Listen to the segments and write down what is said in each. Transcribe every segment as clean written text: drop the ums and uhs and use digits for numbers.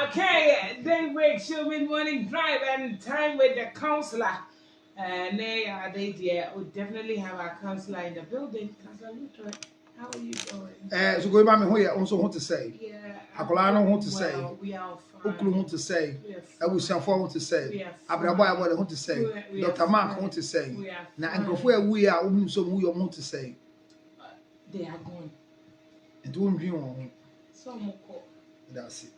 Okay, daybreak show mid-morning drive and time with the counselor. They would definitely have our counselor in the building. Counselor Lutra, how are you doing? So go back me who you also want to say. Yeah. Akola no want to say. We are fine. Ukulu want to say. Abusiafo want to say. Abraboy Abraboy want to say. Dr. Mark want to say. Na nkofo we are who so who you want to say. They are gone. And who dream on. Some That's it.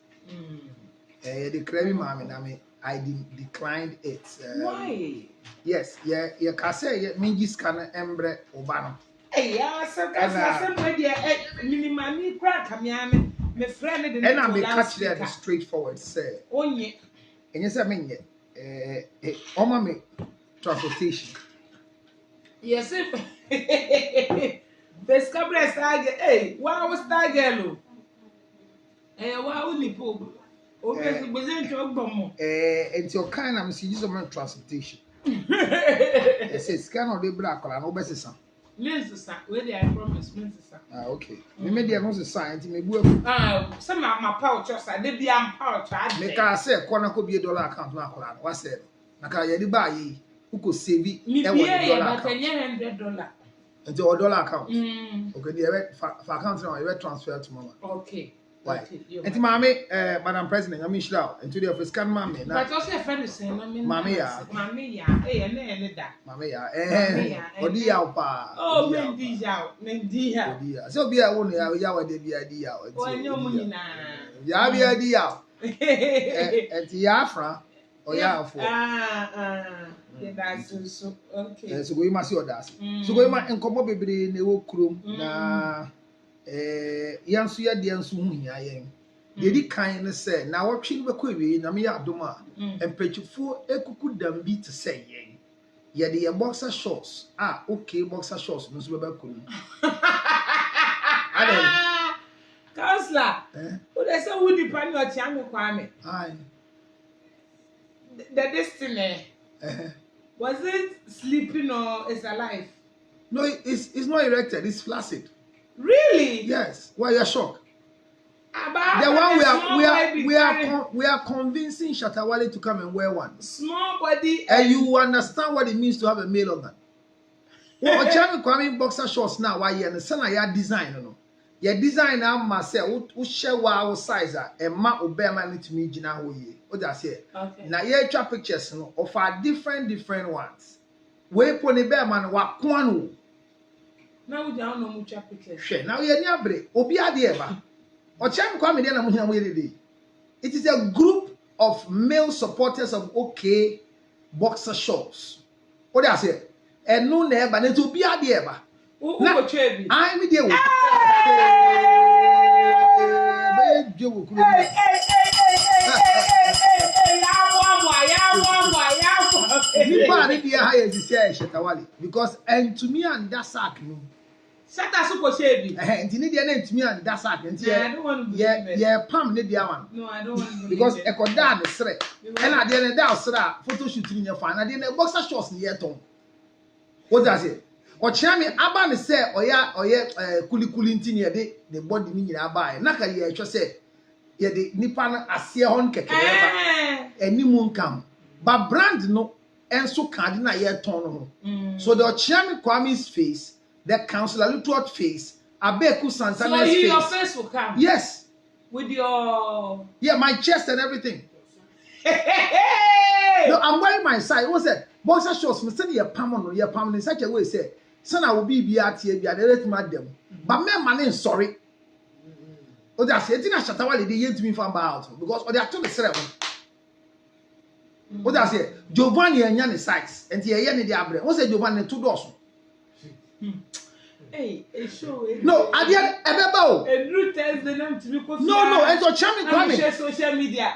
The crabby mommy, I declined it. Why? Yes, you can say Mingy's can embre obano. Hey, yeah, somebody, minimum crack, my friend, and I may catch there straightforward, say. Oh, yeah. And yes, I mean, me transportation. Yes, if the scabber started, hey, why was that girl? Why would you pull? It's your kind of messages of transportation. It says, cannot be black or no best son. Minister, where they I promise, Minister. Okay. Maybe I'm not a science, maybe some of my pouches, I did be am pouch. Make I say, corner could be $1 account. What's said? Naka yedi buy who could save it $100 into a dollar account. Okay, the account now, you transfer to mama. Okay. Why? And Mammy, Madam President, I mean, Shlow, into the office can mammy. But also a friend is saying, Mammy, oh, Mendy out, Mendy out. So be a woman, Yawa de be idea. Oh, no, Yabi idea. And Tiafra, or Yafo. That's so okay. So we must see that. So we might incorporate in the work room. Yansu ya diansu hunya yen yedi kan ne se na wotwe ne bekwewe na me adoma empechufo ekuku dambi te se yen yedi ye boxer shorts okay boxer shorts no so bebakuru ade counselor who dey say who depend on Chiame Kwame aye the destiny was it sleeping or is alive? No, it's not erected, it's flaccid. Really? Yes. Why you're shocked? About the one we are convincing Shatawale to come and wear one. Small body. And you understand what it means to have a male organ. Well, Chiame Kwame boxer shorts now. Why you understand? I design, no. Your design now myself. Who share our size? And ma obey need to me jina hoye. What I say? Okay. Now you try pictures no of our different ones. We pony bear man wa kwanu. Now we don't know much application. Now you're near break. Obi Adieva. Or Chiame Kwame then I'm here. It is a group of male supporters of OK boxer shorts. What I say? And no neighbor, and to be Adieva. I'm with you. Because and to me and that sack Sata super shabby. And to need your to me and that sack and I don't want to believe yeah, palm need the one. No, I don't want to believe because I could down the threat. And I didn't doubt photo shooting in your fan. I didn't boxer shorts in your tongue. What does it? Or Chiame Abba say, or yeah, kuli intin the body meaning abai. Naka ye just say, yeah, the Nippon Asia on cake and ni moon come. But brand no, and so cardinal yet tone. So the Chiame Kwame's face, the councillor Lutward face, Abeku Santana's face. So your face will come? Yes. With your... Yeah, my chest and everything. No, I'm wearing my side. What's that? Boxer shorts, me send you a palm in such a way, say, son, I will be BRT, I let madam. But my man is sorry. Oh, that's it. I shut away the year to me from about because they are told the seven. What does it? Giovanni and Yanni size, and the Yanni the Abre. What's it, Giovanni 2 doors? Hey, show it. No, I didn't ever. And Ruth tells the name to me. No, and so Chiame Kwame. Social media.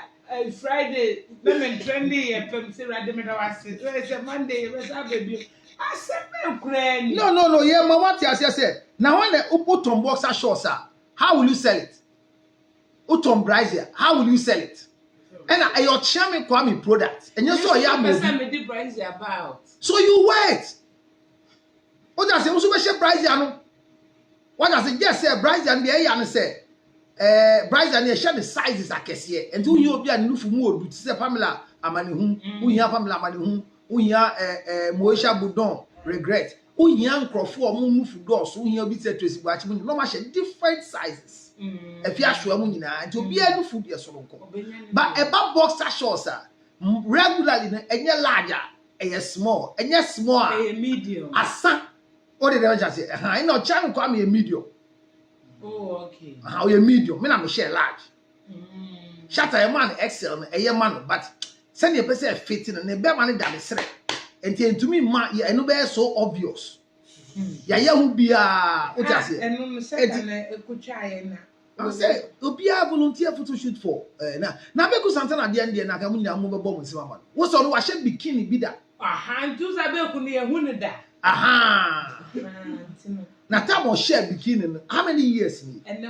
Friday, women trendy, and say, it's a Monday, it's a baby. I said, no, yeah, but what I said. Now, when they put on boxer shorts, how will you sell it? Utom Brazier, how will you sell it? And your Chiame Kwame product, and you saw Brazier about. So you wait. What does it also Brazier? What does it just say? Brazier and the Ayan say, Bryce and you share the sizes akese and who you be a nufu mu odu ti say Pamela amani hu who hia Pamela amani hu who hia Moesha Budon regret who hia nkrofo omo nufu dos who hia bi say Tracy Buachi mu no ma share different sizes if you ahwe mu nyina nti obi a nufu de so nko but eba boxer shorts regularly enye larger enye small enye medium asa o de dem just say no chan ko am medium. Oh, okay. How you medium? Me na me share large. Shatter a man XL no a man but send your person fitting and the bear man that is right. And to me, ma ya no be so obvious. Ya who be what I say? And no second a kuchai na. I say obia volunteer photo shoot for na be ku santana de ande na ka mu nya mo be bom nsima man. Wo so no wa she bikini bi da. Aha, ntu sa be ku ne hu ne da. Aha. Na time share bikini no how many years ni? And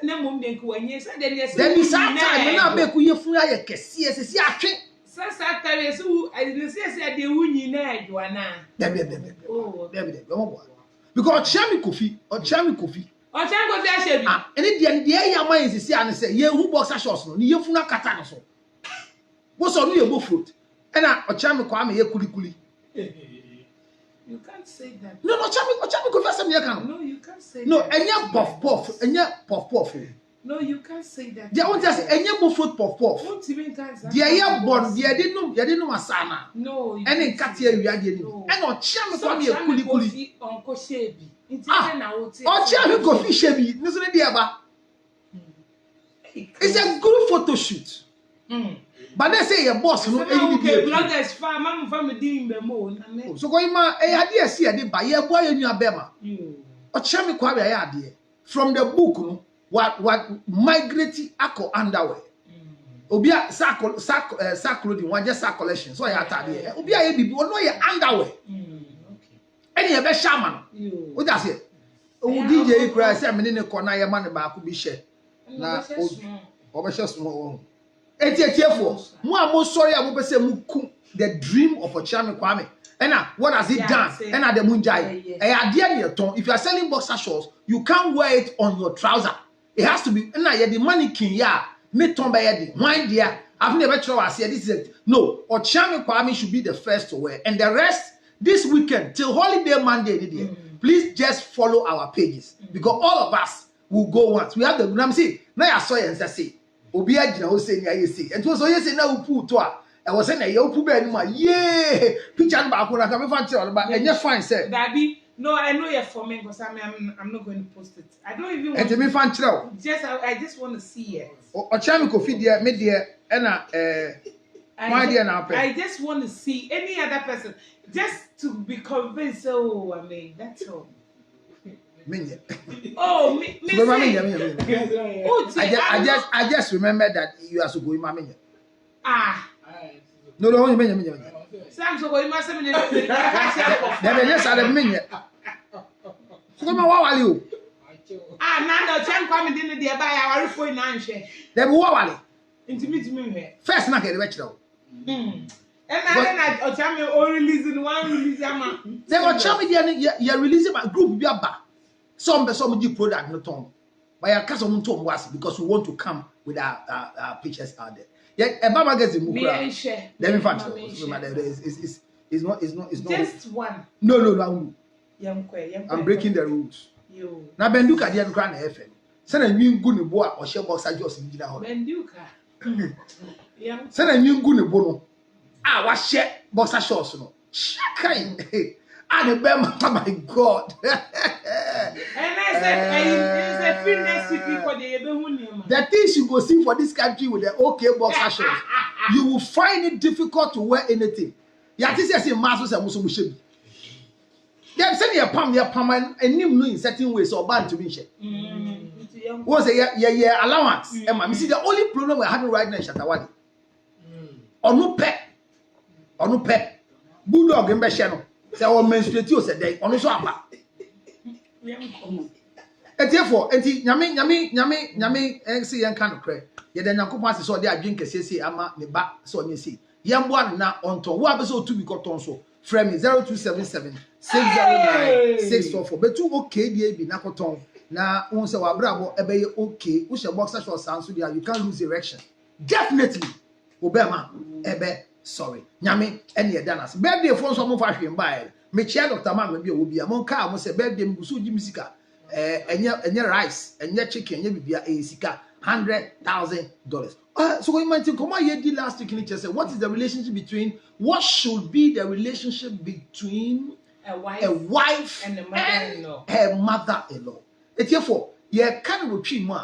na mom de ku anye sa de ne Then this time na be ku yefu aye kese ese atwe. Sasa tawe so I didn't say de wunyi na adwa na. Oh, because Chami Kofi. O chan go fi ahye bi. Ene de ya man sisi an say ye hu boxer shorts no ye funa kata no so. Wo so no ye bo fruit. Ena o Chami kwa me ye kulikuli. You can't say that. No, Chami Kofi asem ye kan. No, you can't say no, that. Enya puff puff. No, you can't say that. They want just enya bo fruit puff puff. Won't even can't. They ye born, they didn't know asana. No. Ene nkati e wi ade ni. Ena o Chami kwa me ye kulikuli. Onko shebi. O Chami Kofi shebi, no so dey eba. It's a good photo shoot. But they say your boss no okay, bloggers farm, I'm from doing the moon. So go ima e ade see ade ba ye boy enu abema. O Chami kwa ya ade. From the book no what migrate ako underwear. Obia sack clothing, one just sack collection. So ya atade. Obia ye bibi ono ye underwear. Okay. Any ye be shaman. What that say? O DJ kura say me ne ko na ye man ba ko bi she. Na o be she small. Etiefo mo am sorry am be say mu ku the dream of a Chami Kwame. What has it done? The munjai. If you are selling boxer shorts, you can't wear it on your trouser. It has to be the mannequin, yeah. Me tomba yedi. Why dear? I've never tried. This is it. No, or Chami Kwame should be the first to wear. And the rest this weekend till holiday Monday, please just follow our pages. Because all of us will go once. We have the Gramsci. Now I saw you and say, Obi Ajina will say, and it was yes, now put to I was saying, you put be anymore. Yeah, picture back when I come from but and you're fine, sir. Daddy, no, I know you're for me because I'm not going to post it. I don't even want to be fan chill. I just want to see it. Or Chami Kofi dear, me dear, and my dear now. I just want to see any other person just to be convinced. Oh, I mean, that's all. Oh, me. I just remember that you are so good, mammy. Ah. No, Sam so you must have been yes, I have been yet. So come on, what are you? Now the time coming in the buy our phone and share. Then what are you? Intimate me. First, not get the retro. And I tell me all releasing one release. They were Chami, you're releasing my group, be back. Some product not on. But your cousin told was because we want to come with our pictures out there. Yeah, a Baba gets a movie. Let me find it's not. Just one. No. I'm breaking the rules. Now Benduka didn't grant FM. Send a new good boy or share boxer just in Gina. Benduka. Send a new good bono. Was share boxer shorts. No. Shakai. And oh my God. And I said, the things you go see for this country with the okay boxer shorts, you will find it difficult to wear anything. Yeah, this is a mass of Musumushibi. They have sent a palm and new in certain ways or bad to me. Was a allowance. You see, the only problem we're having right now is Shatawadi. Or no pet. Bulldog and Beshano. Say our menstruatio said they on so apa. And therefore, nyame say yan kan okre. Ye den Yakobon say so dey adwen kese ama ne ba so you see. Yamboa na onto wo abeso to bi koton so. Frame 0277 609 644. Betu okay dey bi na koton. na won say wa brabo ebe okay wo she boxer shorts so there you can't lose erection definitely obema ebe sorry nyame ene ye danas birthday fo so mo fa hwe mbae me chia Dr. Magba bi obi a mon ka mo say birthday mi gusu di musika enye rice enye chicken enye bibia sika $100,000 so we might think come here did last week in say what is the relationship between what should be the relationship between a wife and a her mother-in-law therefore ye kan wo twi mu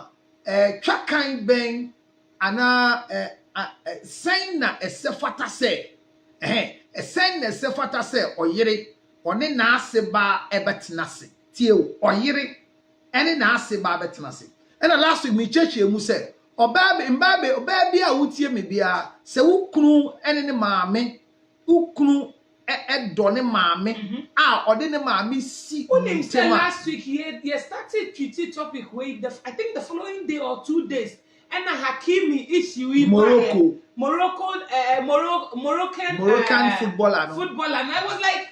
a twa kan ben ana sen na esefata se sen na esefata se oyire one na ase ba ebetena se tie oyire ene na ase ba betena se and last week me church emu say oba bi a wotie me bia se wukunu ene ne maame wukunu do ne maame a ode ne maame si last week he started treaty topic with I think the following day or 2 days and Hakimi issue in Moroccan footballer and I was like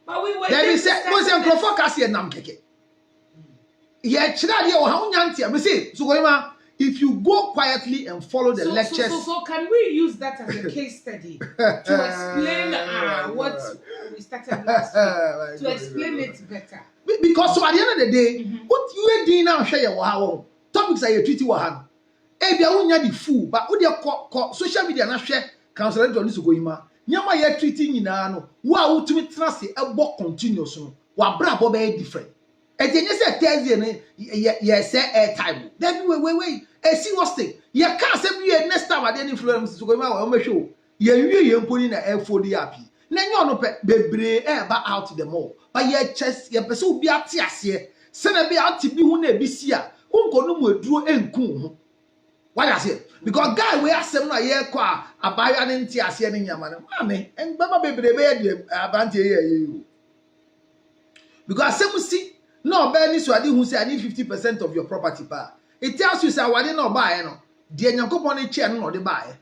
but we were there is was a profocus here nam keke yeah chira dia o ha unyantia me say so go if you go quietly and follow the lectures so can we use that as a case study to explain what we started last week to explain it better because so at the end of the day what you dey now share your how topics are you treaty wa ha e bia unya di fool but wo dey social media na hwe counselor don so go yima nyama ya treaty nyina no wo a wotumi trase ebo continuous no wa bra bo be different ejenye say Thursday no ye say airtime then wait a serious thing ye can say be next time at the influence so go yima wa show ye wie ye mponi na airphone happy na nyo no pe bebre ba out the mall but ye chest ye person obi ate ase se na be out bi hu na ebisi a hunko no mu aduro enku ho why I say because guy we asem na ye kwa abaya ne nti ase ne nyama ne mame en baba bebre be ye abante ye because asem si no be ni so ade hu say I need 50% of your property pa it tells you say awade na oba no de nyankopon ne che no de ba ye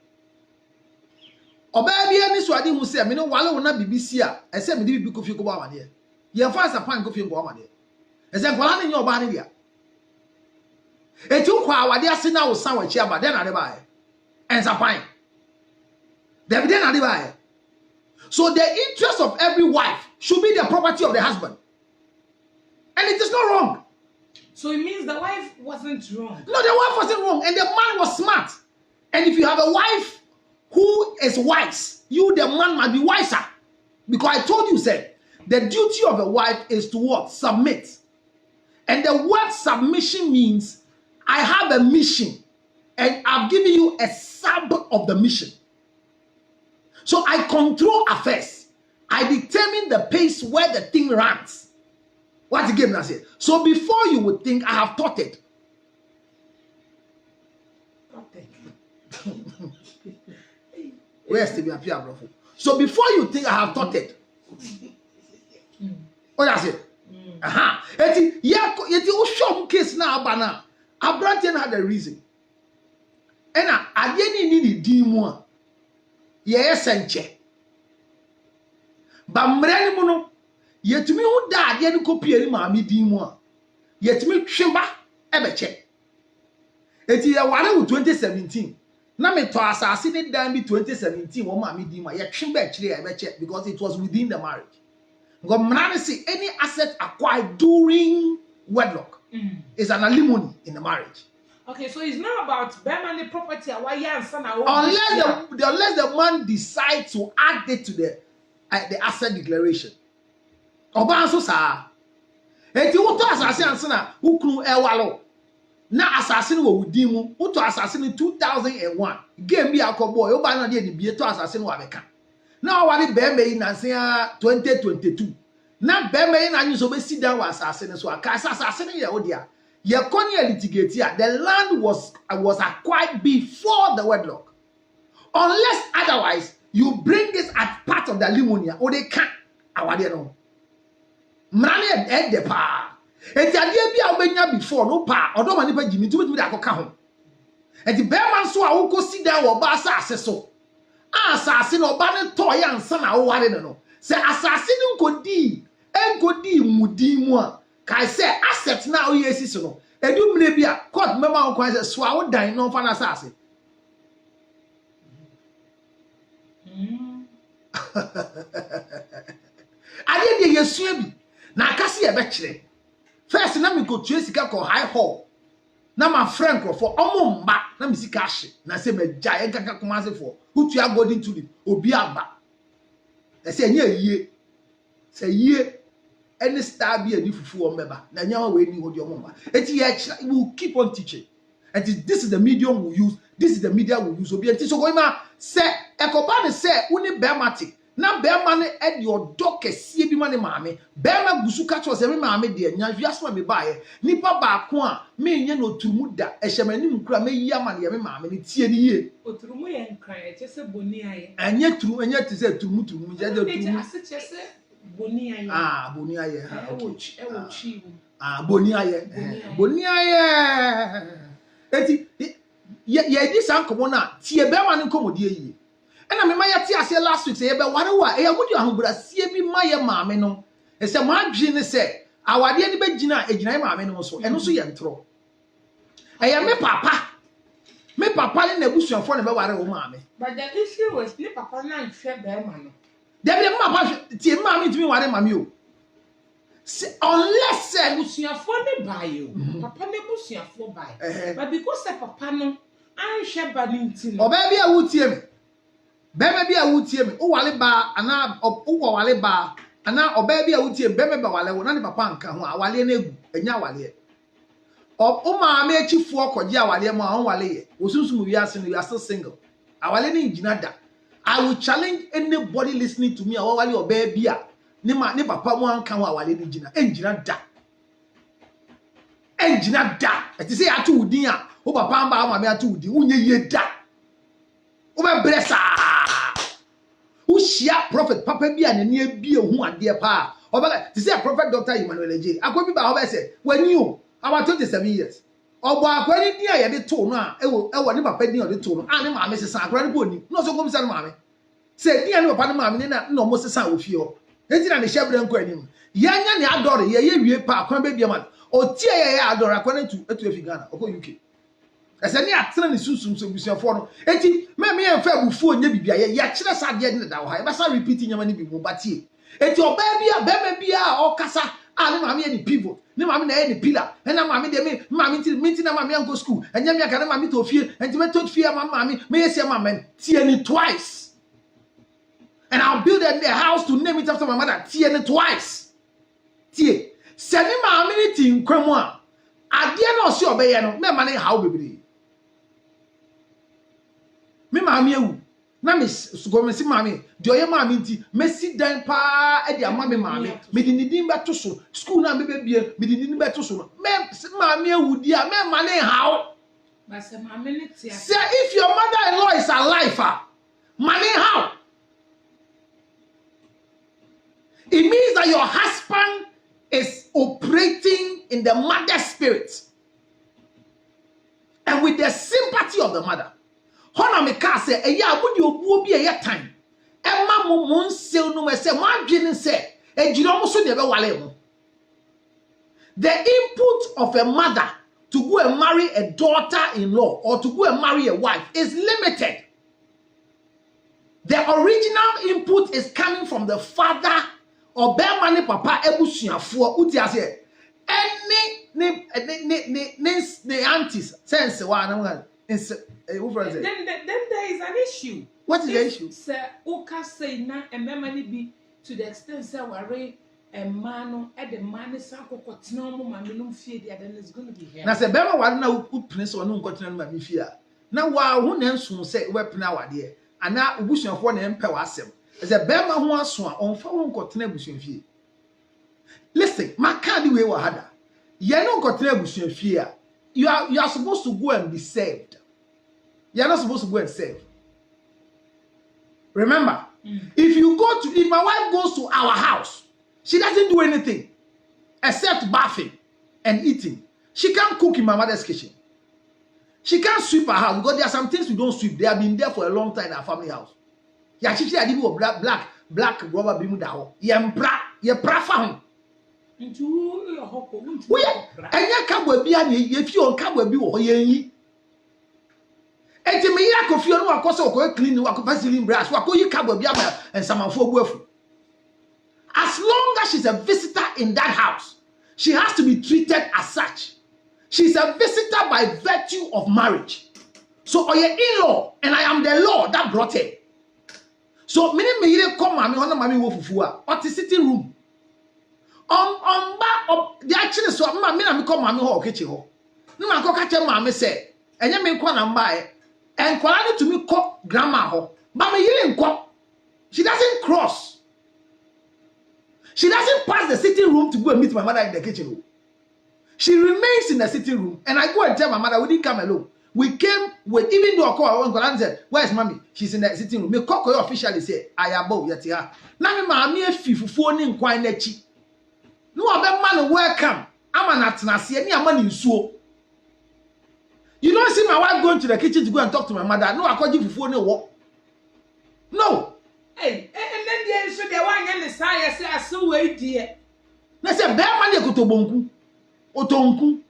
oba bia ni so ade hu say me no wale wona bibisi a ese me de bibi kofi ko ba awade ye fa sa pan kofi ko awade ese kwala ne nya oba ne dia etu kwa awade ase na wo san wa chi aba den na de ba ye ensa pan dem den na de ba ye so the interest of every wife should be the property of the husband and it is not wrong. So it means the wife wasn't wrong. No, the wife wasn't wrong and the man was smart. And if you have a wife who is wise, you the man must be wiser. Because I told you, said the duty of a wife is to what? Submit. And the word submission means I have a mission and I've given you a sub of the mission. So I control affairs. I determine the pace where the thing runs. What the game now say? So before you would think I have taught it. Where's the appear, bro? So before you think I have taught it. What I say? Yeti o case na abana. Abrante had a reason. And I didn't need the more. Yes, senche. But mreni muno. Yetumi hu da ade ne kopie ni maami din mu a yetumi tweba ebeche eti ya ware wo 2017 na me to asase ne dan bi 2017 wo maami din ma ye tweba kire ebeche because it was within the marriage ngo mrane say any asset acquired during wedlock is an alimony in the marriage. Okay, so it's not about permanent property unless the man decides to add it to the asset declaration. Oba so sa enti woto asase anse na wukunu ewalo na asase no wudin mu woto asase no 2001 game bi akobo e oba na de bie to asase no wabeka na wale be me yi nanse 2022 na be me yi na nyi so be si dan wa asase no so aka asase no ye odia ye koni litigate ya the land was acquired before the wedlock unless otherwise you bring this as part of the limonia or they can awade no mrane de pa enti ade bia obenya before no pa odoma ni pa jimi tumi da akoka ho enti be man so a wokosi dan wo ba asase so asase no ba ne to ya nsa na wo ware no se asase ni nkodi mudi mu a kai say asset na o yesi so no edu mre bi a court member on kwan say so a wo dan no fa na sase ade de yesua bi na akase ye be kire first na me go tue sika ko high hall na ma friend ko for omo mba na me sika hye na say me gya ye kaka komase for utua golden tulip obi aba e say nya yie say yie any star bi ani fufu o meba na nya we ni hodi omo mba eti ye we will keep on teaching and this is the medium we use, this is the media we use obi enti so go ma say ekoba ne say uni bematic na bema ne e de odo kese bi ma ne maame bema gusu ka cho se me maame de nya wiaso me baaye nipa ba ko a me nya no tumu da e hyemani mkura me yi ama ne me maame ne tie ne yie oturumu ye nkran e chese boni aye anya turu anya te se tumu je de tumu ase chese boni aye boni aye e wo chi boni aye eti ye di san komo na tie bema ne komodie yi ena me ma ya ti ase last week say ye be ware wa e ya gudi ahobrasie bi ma ye maame no e se ma adwe ne se awade ni be gina egina ye maame no so eno so ye ntro e ya me papa ne na busuafo ne be ware wo maame but the issue was ne papa na nhwe be ma no de be papa tie maame timi ware maame o unless busuafo ne bayo papa ne busuafo bayo but because papa no anhwe ba ne ntino oba bia wo tie me bema bia wo tie me o wale ba ana o wale ba ana oba bia wo tie bema ba wale wo na ne papa nka ho awale na egu enya wale o maame achifo okoje awale ma ho wale ye osunsum wi ase no you are still single awale ne ngina da. I will challenge anybody listening to me awale oba bia ne papa mo anka ho awale ne ngina engina da eti say atu udin a o papa mba maame atu udin unye ye da o be blessa ushia prophet papa bi a ne bie hu ade pa obaga ti say prophet Dr. Emmanuel Eje akobi ba oba say wani o about 27 years obo akwani din a ye de to no a ewo ne papa din o de to no a ne maame sesa akra ne boni no so kom sa ne maame say din a ne papa ne maame ne na no mo sesa wo fie o enti na ne hyebre nko anim ye nya ne adore ye wie pa akwa be bia man o tie ye adore akwa ne tu efi Ghana okọ UK ese ne atena ne susum so busuafo no enti me ye fa bufu onye bibia ye kire sa de ne da wo ha ye ba sa repeat nyama ne bi mo batie enti oba bia bema bia o kasa a ne maame ye ni pivot ne maame na ye ni pillar na maame de me maame ti na maame go school enya me aka na maame to fie enti me to fie maame me ye se maame tie ni twice and I'll build a house to name it after my mother tie ni twice tie se ne maame ni ti nkwam a ade na o se obeye no me ma ne how bebre me maame ewu na me go me si maame de oye maame nti me si dan pa e de ama me maame me di nidin beto so school na me bebie me di nidin beto so me maame ewu di a me ma ne how but se maame ne tia say if your mother-in-law is alive money how it means that your husband is operating in the mother spirit and with the sympathy of the mother. Hona me ka say eya abudi obuo bi eye time ema mo nsel no me say mo adwene say ejiro mo so de be wale mo. The input of a mother to go and marry a daughter-in-law or to go and marry a wife is limited. The original input is coming from the father or bear papa ebusuafo uti ase any ne aunties sense wa na then there is an issue. What is the issue? Sir, Oka say na a memory be to the extent say worry a man at the man is no man fear then it's going to be here. Na se bema wa na upene so no nkotena no ma fia. Na wa hu na nsu se wepena wade ana obusuafo na empe wa asem. Se bema ho aso a onfa ho nkotena busuafie. Listen, my card we wa hada. Ye no nkotena busuafie a you are supposed to go and be saved. You are not supposed to go and save. Remember, if my wife goes to our house, she doesn't do anything except bathing and eating. She can't cook in my mother's kitchen. She can't sweep her house because there are some things we don't sweep. They have been there for a long time in our family house. Yeah, she said I did black rubber bimu daho. Ye pra fa. Into your hope. We anya kabwa bia na ye fi on kabwa bi wo ye yi. Enti me ya ko fi on wa ko so ko clean wa ko vaseline brush wa ko yi kabwa bia ma ensamanfo buafu. As long as she's a visitor in that house, she has to be treated as such. She's a visitor by virtue of marriage. So oye in-law, and I am the law that brought her. So many me come mami hono mami wo fufu a ot sitting room. The action is so mama me na me come mami ho kitchen ho. No man ko ka che mami say, enye me nkwa na mba e. Enkwala ni to me ko grandma ho. But me yire nkwa. She doesn't cross. She doesn't pass the sitting room to go and meet my mother in the kitchen. She remains in the sitting room, and I go and tell my mother we didn't come alone. We came with, even though I call and said, "Where's mommy?" She's in the sitting room. Me call officially say, "I abo yatia." Na me maami efi fufuo ni nkwan n'echi. No abe man welcome. I'm an atnase ni ama ni nsuo. You don't see my wife going to the kitchen to go and talk to my mother. No, I call you fufuo ni wo. No. Hey, and then the so the one and the science say so wait dear. Na say be man e kotobonku. Otonku.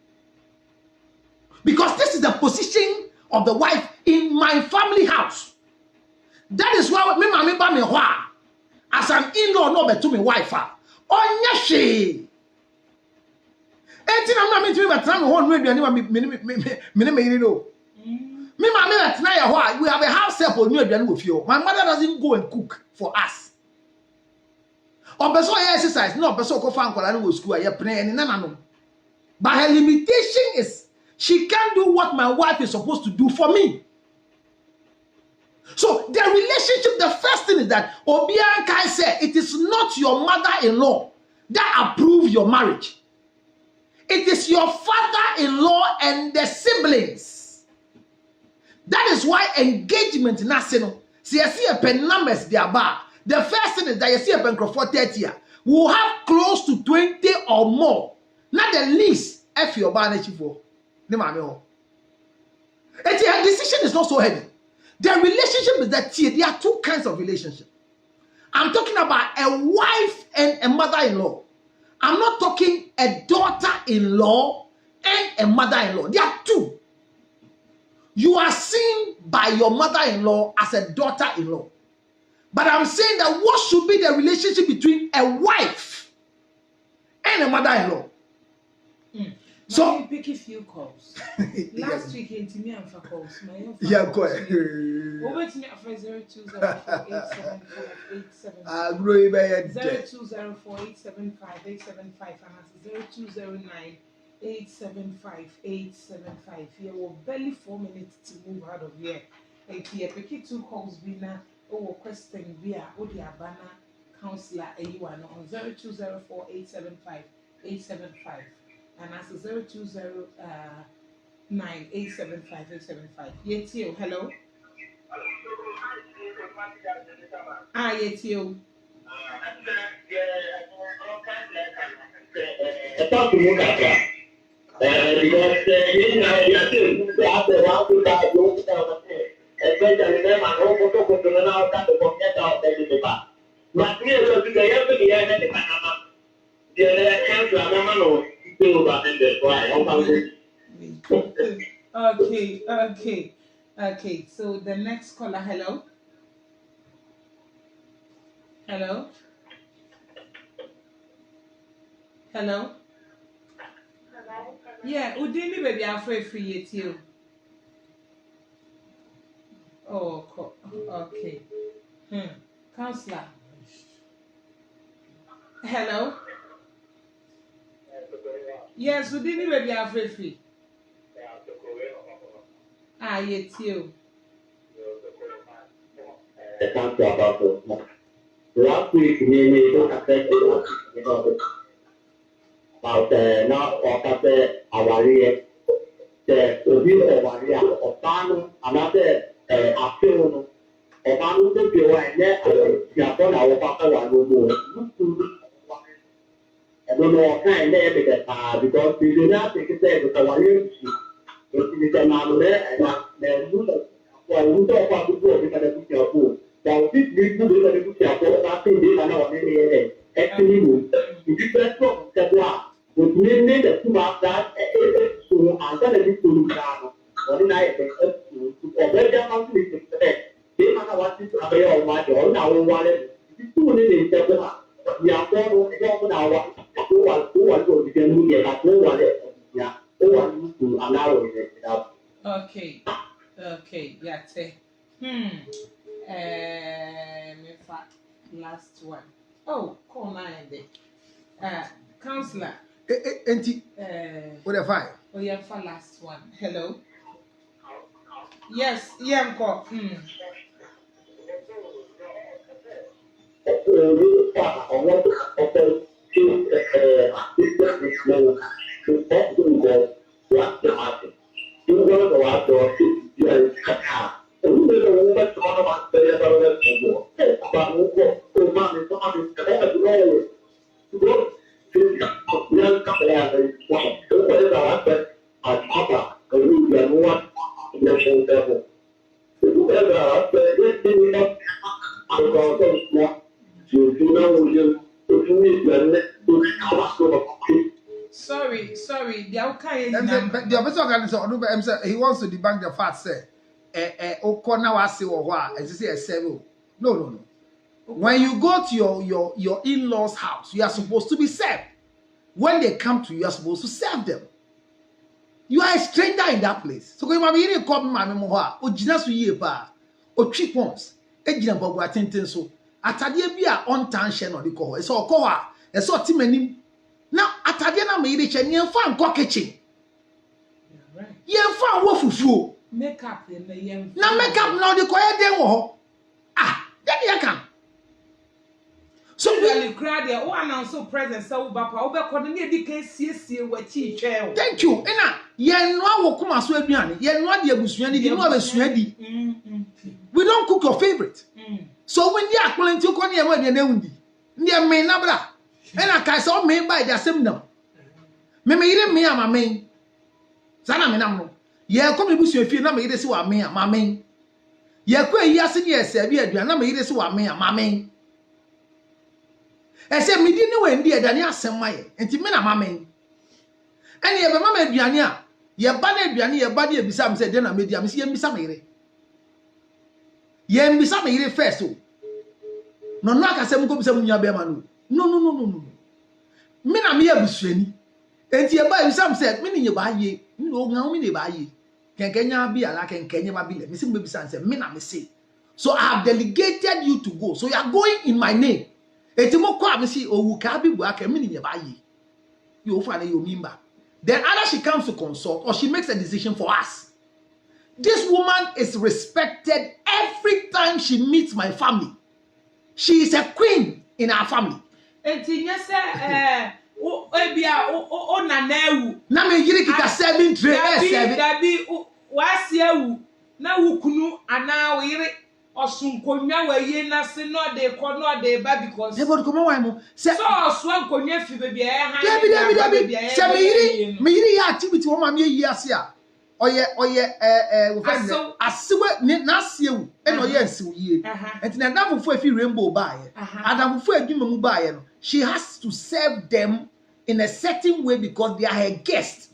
Because this is the position of the wife in my family house. That is why me mama ba me ho a as an in-law no be to me wife a onya hwe. Enti na mama me timi betra me ho no aduane ma me yiri no. Me mama betra ya ho a we have a house help no aduane wo fie. My mother doesn't go and cook for us. Obeso exercise no obeso ko fa nkwala no wo school a ye pene eni na no. But her limitation is she can't do what my wife is supposed to do for me. So the relationship, the first thing is that Obian Kai said, it is not your mother-in-law that approve your marriage. It is your father-in-law and the siblings. That is why engagement in Asino, see I see a pen numbers they are bad. The first thing is that you see a pen for 30 we will have close to 20 or more. Not the least if you're buying for. The decision is not so heavy. The relationship is that there are two kinds of relationship. I'm talking about a wife and a mother-in-law. I'm not talking a daughter-in-law and a mother-in-law. There are two. You are seen by your mother-in-law as a daughter-in-law. But I'm saying that what should be the relationship between a wife and a mother-in-law? So you pick a few calls. Last week into me and for calls. Yeah, go ahead. Over to me for 0204875875. Ah, grow by 0204875875 and 0209875875. You will barely 4 minutes to move out of here. And here pick two calls be now. Oh, question via Odiabana counselor A1 on 0204875875. And that's 0209875875. Yes, you. Hello. Ah, yes, you. Okay. So the next caller, hello. Yeah, Udini baby, I'm afraid for you too. Oh, okay. Counselor. Hello. Yes, Udini baby, I'm afraid for you. Ah, yes, you. Last week, we about now or our year, the review of our year of Tano, another afternoon, or Tano to be away, Japon, our papa, I don't know what kind there because we do not take it with our year. It's a man there and then we don't want to go because of the food. Now, this week, we will do the actually, if you press up, made the two of that so and then the two down. One night already among the they might want to have your mind all now one. Two in the we are going to our who want to begin with that no one. Yeah, who want to allow it. Okay. Okay. Yeah. In fact, last one. Oh, call my counselor. Enti. What the fine? Oh, yeah, for last one. Hello. Yes. Yeah, call. Sorry. The outcome the officer organization he wants to debunk the fact say okona wase wo ho a say a serve. No. When you go to your in-laws house, you are supposed to be served. When they come to you, you are supposed to serve them. You are a stranger in that place. So, when you come, my memoir, or Gina Suye pa, or cheap ones, a Gina Bobo attending so. Atadia be a on tension or the call. It's all coa, a sort of many. Now, Atadiana made it and you found cock kitchen. You found waffle. Makeup in the young. Now, makeup now the quiet demo. Then you can. So you cry there. Oh, I'm also present. So, Papa, over coordinate the case. What you chair. Thank you. Ena, ye no come as well. Ye no the abusuani. You know abusuani. We don't cook your favorite. So when you are calling to come here, when you know the main nabra. Ena kai so me by the same now. Me ire me ama me. Sana me nam no. Ye come abusu efie na me ire se wa me ama me. Ye kwa yi ase ne serve aduan na me ire se wa me ama me. Ese me di ne we ndi aduane asem maye. Enti me na ama me. Ene ye be mama aduane a ye ba na aduane ye ba de ebisa am se de na media me se ye mbisa me ire. Ye mbisa me ire first o. No no aka se mu ko bisa mu nya be ma no. No. Me na me abusuani. Enti ye ba ebisa am se me ni ye ba ye. No nga me ni ba ye. Kenkenya bi ala kenkenya ba bi le. Me se mu ebisa am se me na me say. So I have delegated you to go. So you are going in my name. Enti mo kwa me si owu ka bi bu aka me ni ye ba ye. You find your member. Then either she comes to consult or she makes a decision for us. This woman is respected every time she meets my family. She is a queen in our family. Enti nyese ebia o na ewu. Na me yiri kita 7 tray 7. Dabi wasi ewu na wukunu ana yiri osunkonya waye na se no de ko no de ba because everybody come on mo say so osunkonya fi baby ha Dabi say me yiri ya activity wo ma me yi ase a oye we find asewe na asiewu e no ye nsiwu yie enti na damfo afi rainbow ba ye adamfo adwuma mu ba ye no she has to serve them in a certain way because they are her guests.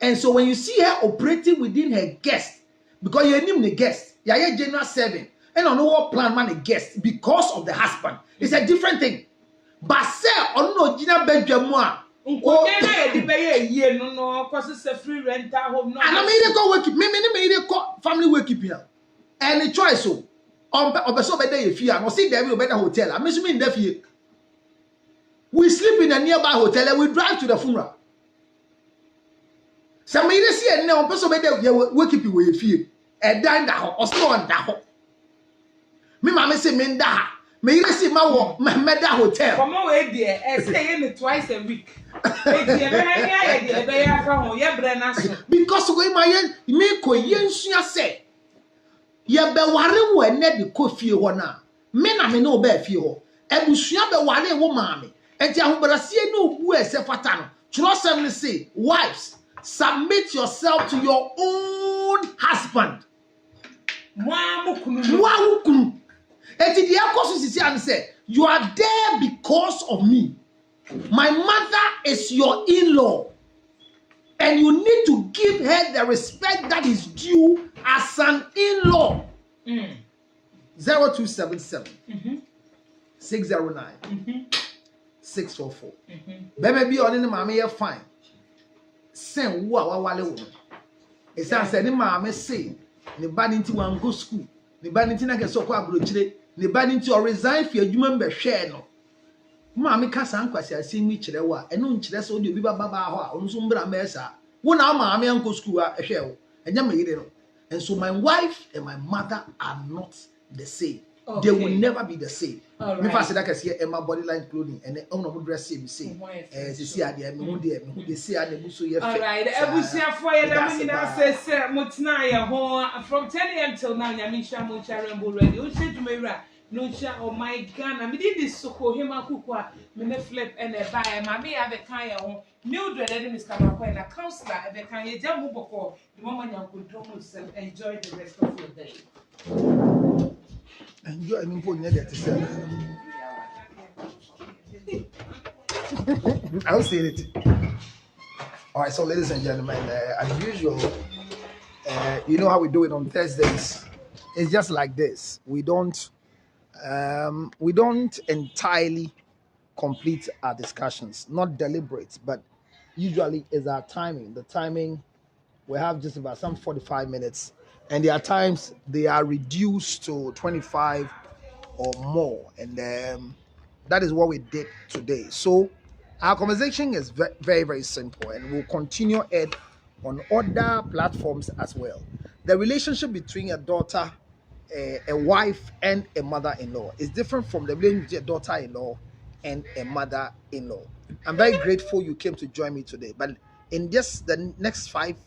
And so when you see her operating within her guests, because you name the guest, you are general serving, and on what plan man a guest because of the husband. It's a different thing. But say on no general bedroom one. No, cause it's a free rental home. No, and I made it go work. Me family work here. And the choice so on so better if you are see there will better hotel. I miss me in the we sleep in a nearby hotel and we drive to the funeral. Some may see and now person better work if you will feel a dine that or store on that. Me mamma say men da. May you see my work, my mother hotel. Come away there, and stay in it twice a week. Because we my me ko yensu say. Ye be ware wo ene de ko fie ho na. Me na me no be fie ho. Ebusua be ware wo maame. Enti ahobrasie no obu ese fata no. Trustem say, wives, submit yourself to your own husband. Wa kunu. Eti the akoso sisi an say, you are there because of me. My mother is your in-law, and you need to give her the respect that is due as an in-law. 0277 609 644. Baby, be on in the mommy, you're fine. Send wale. It's a said, Mamma say, the bad into one go school, the bad into a so called the bad into resign for your human be share no. Mammy Cassan Quasi, I see me chilewa, and no chiles or the Biba Baba, on Zumbra Mesa. One hour, mammy, uncle school a shell, and Yamma. And so my wife and my mother are not the same. Okay. They will never be the same. Me first say that I see Emma body line clothing and the owner would dress same same. See idea me who they say and the so ye. All right, Ebusia for you that mean I say Mutinaya ho from 10 a.m. till now Yamisha Mucha Rainbow Radio. She Mira no cha oh my Ghana. Me did this so call him a kukwa me flip and a buy my me have a kaya home. Mildred and Miss Kamako and a counselor at the kaya jamu boko. The moment you could enjoy the rest of your day. Enjoy an important to say. I'll say it. All right, so ladies and gentlemen, as usual, you know how we do it on Thursdays. It's just like this. We don't entirely complete our discussions, not deliberate, but usually is our timing. The timing we have just about some 45 minutes. And there are times they are reduced to 25 or more. And that is what we did today. So our conversation is very, very simple. And we'll continue it on other platforms as well. The relationship between a daughter, a wife, and a mother-in-law is different from the relationship between a daughter-in-law and a mother-in-law. I'm very grateful you came to join me today. But in just the next 5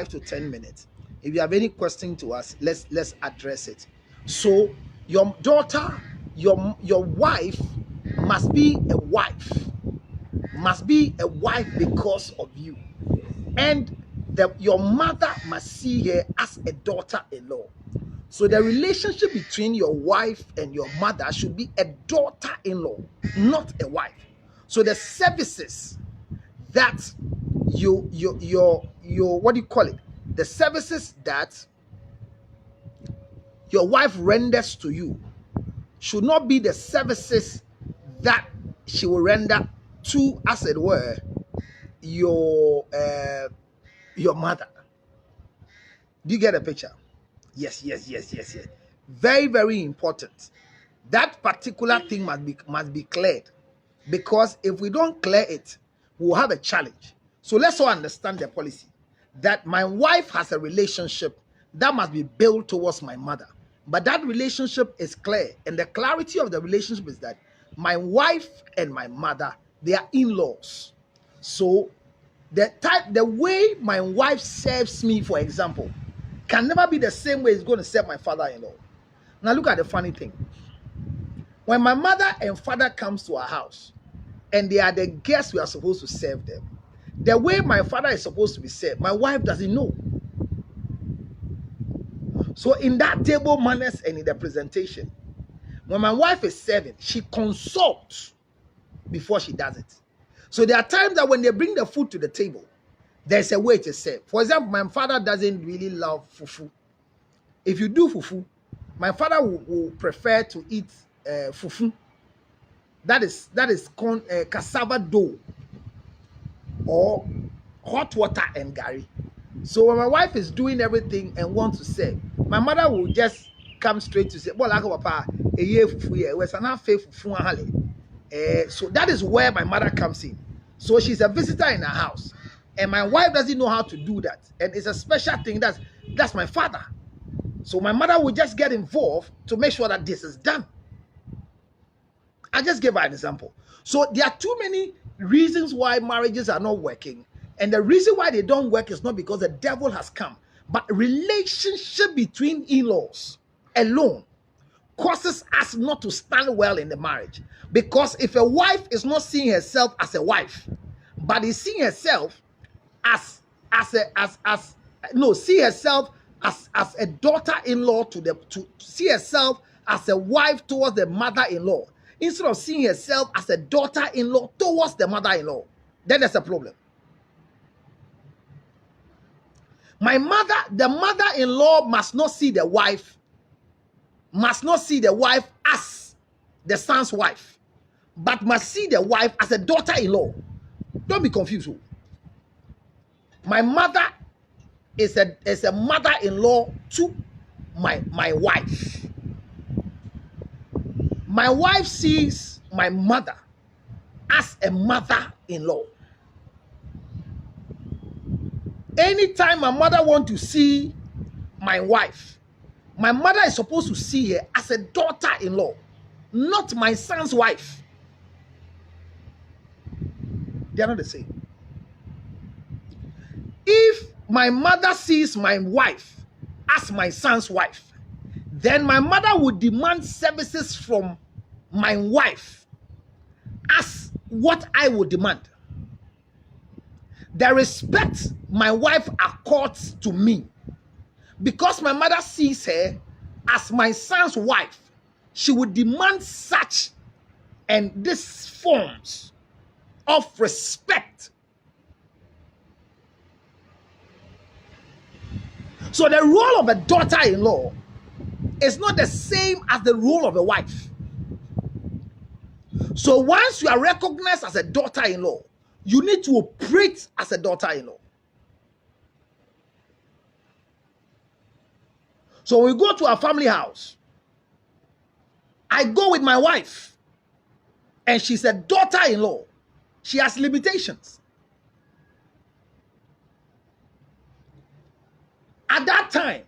to 10 minutes, if you have any question to us, let's address it. So your daughter, your wife must be a wife. Must be a wife because of you. And your mother must see her as a daughter-in-law. So the relationship between your wife and your mother should be a daughter-in-law, not a wife. So the services that your what do you call it? The services that your wife renders to you should not be the services that she will render to, as it were, your mother. Do you get a picture? Yes. Very, very important. That particular thing must be cleared, because if we don't clear it, we'll have a challenge. So let's all understand the policy that my wife has a relationship that must be built towards my mother. But that relationship is clear, and the clarity of the relationship is that my wife and my mother, they are in-laws. So the way my wife serves me, for example, can never be the same way it's going to serve my father-in-law. Now look at the funny thing. When my mother and father comes to our house and they are the guests, we are supposed to serve them. The way my father is supposed to be served, my wife doesn't know. So in that table manners and in the presentation, when my wife is serving, she consults before she does it. So there are times that when they bring the food to the table, there's a way to serve. For example, my father doesn't really love fufu. If you do fufu, my father will prefer to eat fufu. That is cassava dough or hot water and gari. So when my wife is doing everything and wants to serve, my mother will just come straight to say, "Well, papa, so that is where my mother comes in. So she's a visitor in our house, and my wife doesn't know how to do that, and it's a special thing. That's my father. So my mother will just get involved to make sure that this is done. I just gave her an example. So there are too many reasons why marriages are not working. And the reason why they don't work is not because the devil has come, but relationship between in-laws alone causes us not to stand well in the marriage. Because if a wife is not seeing herself as a wife, but is seeing herself as a daughter-in-law to see herself as a wife towards the mother-in-law, instead of seeing herself as a daughter-in-law towards the mother-in-law, then there's a problem. The mother-in-law must not see the wife as the son's wife, but must see the wife as a daughter-in-law. Don't be confused. My mother is a mother-in-law to my wife. My wife sees my mother as a mother-in-law. Anytime my mother wants to see my wife, my mother is supposed to see her as a daughter-in-law, not my son's wife. They are not the same. If my mother sees my wife as my son's wife, then my mother would demand services from my wife as what I would demand. The respect my wife accords to me, because my mother sees her as my son's wife, she would demand such and these forms of respect. So the role of a daughter-in-law is not the same as the role of a wife. So once you are recognized as a daughter-in-law, you need to operate as a daughter-in-law. So when we go to our family house, I go with my wife, and she's a daughter-in-law. She has limitations. At that time,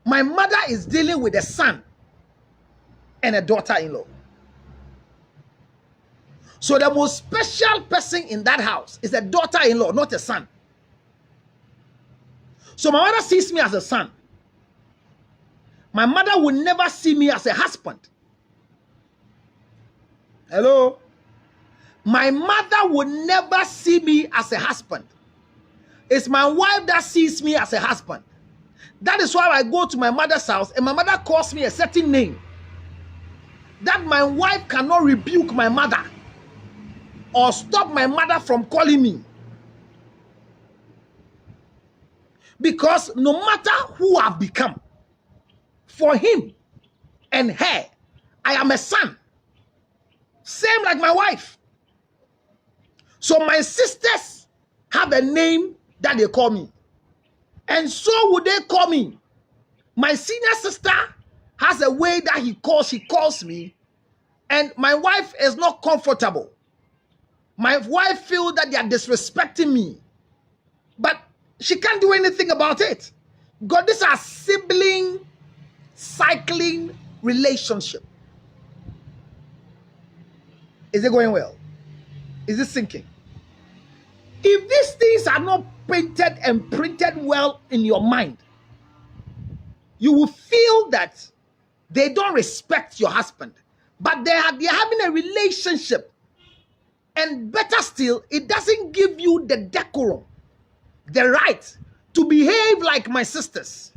my mother is dealing with a son and a daughter-in-law. So the most special person in that house is a daughter-in-law, not a son. So my mother sees me as a son. My mother will never see me as a husband. Hello? My mother will never see me as a husband. It's my wife that sees me as a husband. That is why I go to my mother's house and my mother calls me a certain name that my wife cannot rebuke my mother or stop my mother from calling me. Because no matter who I've become, for him and her, I am a son. Same like my wife. So my sisters have a name that they call me. And so would they call me. My senior sister has a way that she calls me. And my wife is not comfortable. My wife feels that they are disrespecting me. But she can't do anything about it. God, these are sibling cycling relationship. Is it going well? Is it sinking? If these things are not painted and printed well in your mind, you will feel that they don't respect your husband, but they're having a relationship. And better still, it doesn't give you the decorum, the right to behave like my sisters.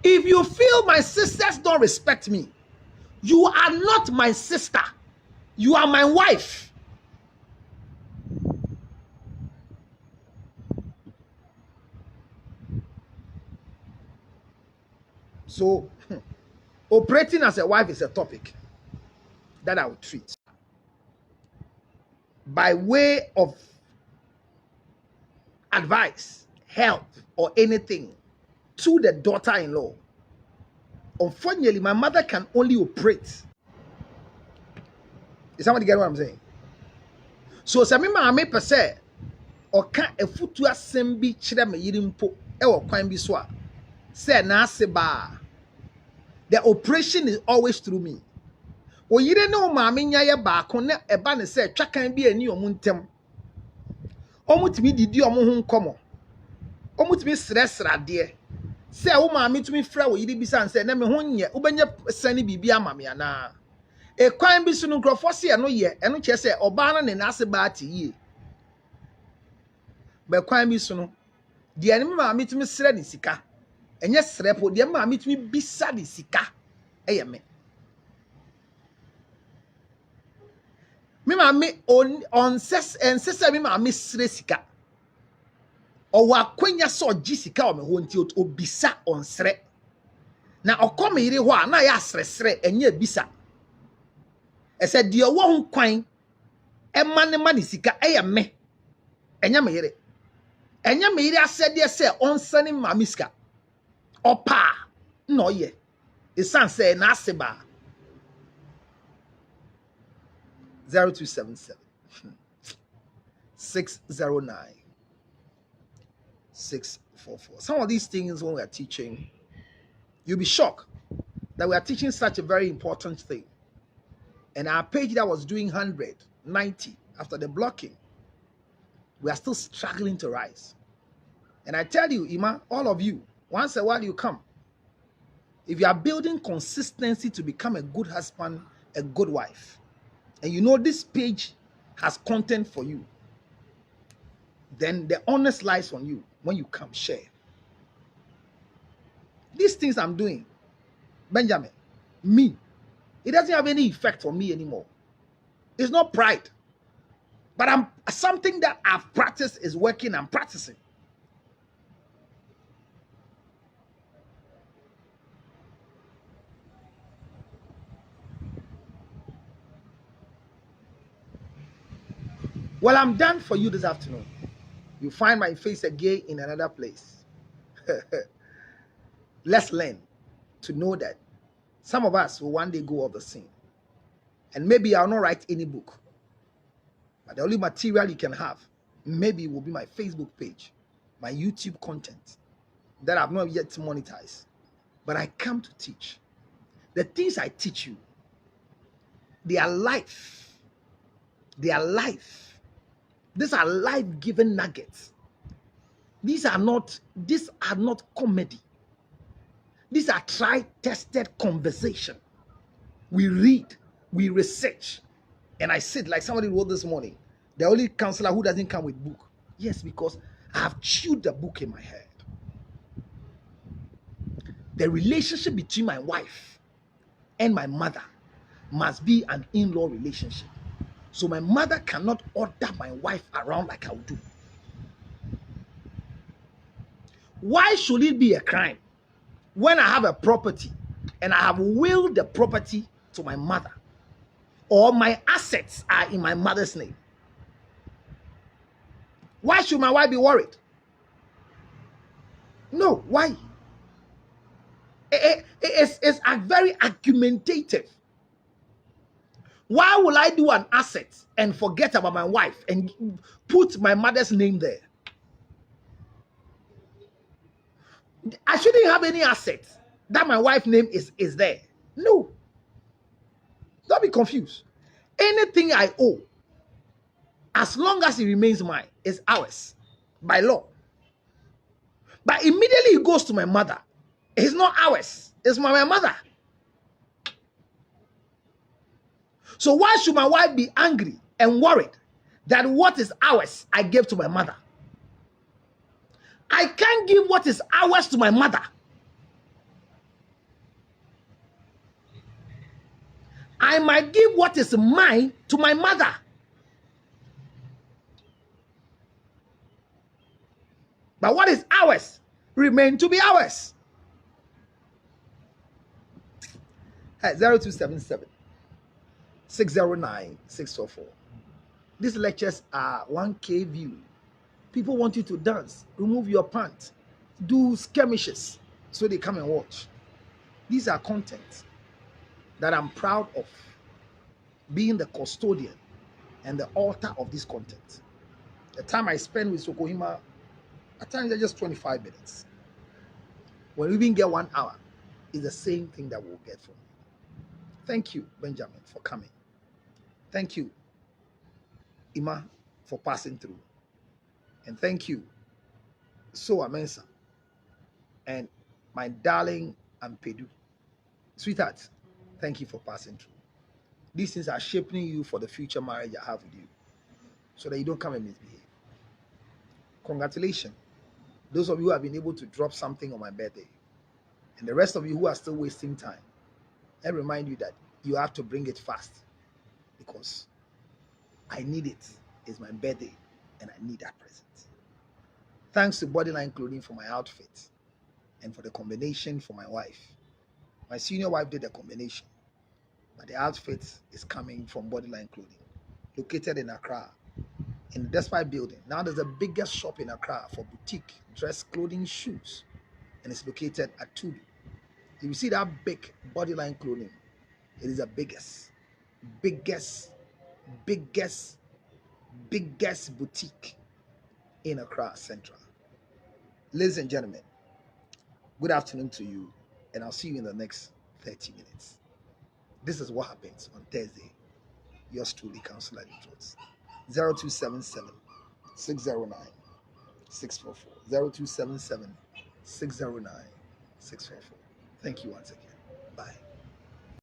If you feel my sisters don't respect me, you are not my sister. You are my wife. So, operating as a wife is a topic that I will treat by way of advice, help, or anything to the daughter-in-law. Unfortunately, my mother can only operate. Is somebody get what I'm saying? So, some mama per se, or can a foot to a sembi chida me yirimpo, or quine be swa. Say na seba. The operation is always through me. O yire no maame nya ba ko na eba ne se twakan bi ani omuntem. Omutimi didi omo ho nkomo. Omutimi sresra de. Se wo maame tumi fra wo yire bisa nse na me ho nye obenya sane bibi ama me ana. E kwan bi so no nkrofo se e no ye eno che se oba na ne nase ba ati yie. Be kwan bi so no de ani maame tumi sre ne sika. Enye srepo de ma mitumi bisa de sika eye me. Me ma me on ses ensese me ma me sre sika. Owa akwanya so gi sika o me ho nti obisa on sre. Na okome yire ho a na ya sresre enye bisa. Ese de wo ho kwan ema ne ma ne sika eye me. Enya me yire. Enya me yire asede se onsane ma me sika. Opa no ye. Isan say na aseba 0277 609 644. Some of these things when we are teaching, you'll be shocked that we are teaching such a very important thing. And our page that was doing 190 after the blocking, we are still struggling to rise. And I tell you, Ima, all of you, once a while you come. If you are building consistency to become a good husband, a good wife, and you know this page has content for you, then the honest lies on you when you come share. These things I'm doing, Benjamin, me, it doesn't have any effect on me anymore. It's not pride, but I'm something that I've practiced is working. I'm practicing. Well, I'm done for you this afternoon. You find my face again in another place. Let's learn to know that some of us will one day go off the scene. And maybe I'll not write any book. But the only material you can have, maybe will be my Facebook page, my YouTube content that I've not yet monetized. But I come to teach. The things I teach you, they are life. They are life. These are life-giving nuggets. These are not comedy. These are tried, tested conversation. We read, we research. And I said, like somebody wrote this morning, the only counselor who doesn't come with book. Yes, because I have chewed the book in my head. The relationship between my wife and my mother must be an in-law relationship. So my mother cannot order my wife around like I would do. Why should it be a crime when I have a property and I have willed the property to my mother, or my assets are in my mother's name? Why should my wife be worried? No, why? It's very argumentative. Why will I do an asset and forget about my wife and put my mother's name there? I shouldn't have any assets that my wife's name is there. No. Don't be confused. Anything I owe, as long as it remains mine, is ours by law. But immediately it goes to my mother. It's not ours. It's my mother. So why should my wife be angry and worried that what is ours I gave to my mother? I can't give what is ours to my mother. I might give what is mine to my mother. But what is ours remain to be ours. 0277 609 644. These lectures are 1K view. People want you to dance, remove your pants, do skirmishes so they come and watch. These are content that I'm proud of being the custodian and the author of this content. The time I spend with Sokohima, at times they're just 25 minutes. When we even get 1 hour, it's the same thing that we'll get from you. Thank you, Benjamin, for coming. Thank you, Ima, for passing through. And thank you, Soa Mensa, and my darling Ampedu. Sweetheart, thank you for passing through. These things are shaping you for the future marriage I have with you, so that you don't come and misbehave. Congratulations. Those of you who have been able to drop something on my birthday, And the rest of you who are still wasting time, I remind you that you have to bring it fast because I need it. It's my birthday and I need that present. Thanks to Bodyline Clothing for my outfit and for the combination for my wife. My senior wife did the combination, but the outfit is coming from Bodyline Clothing, located in Accra, in the Despite building. Now there's the biggest shop in Accra for boutique, dress, clothing, shoes, and it's located at Tudu. If you see that big Bodyline Clothing, it is the biggest, biggest, biggest, biggest boutique in Accra Central. Ladies and gentlemen, good afternoon to you, and I'll see you in the next 30 minutes. This is what happens on Thursday. Yours truly, Councillor Detroit. 0277 609 644. 0277 609 644. Thank you once again. Bye.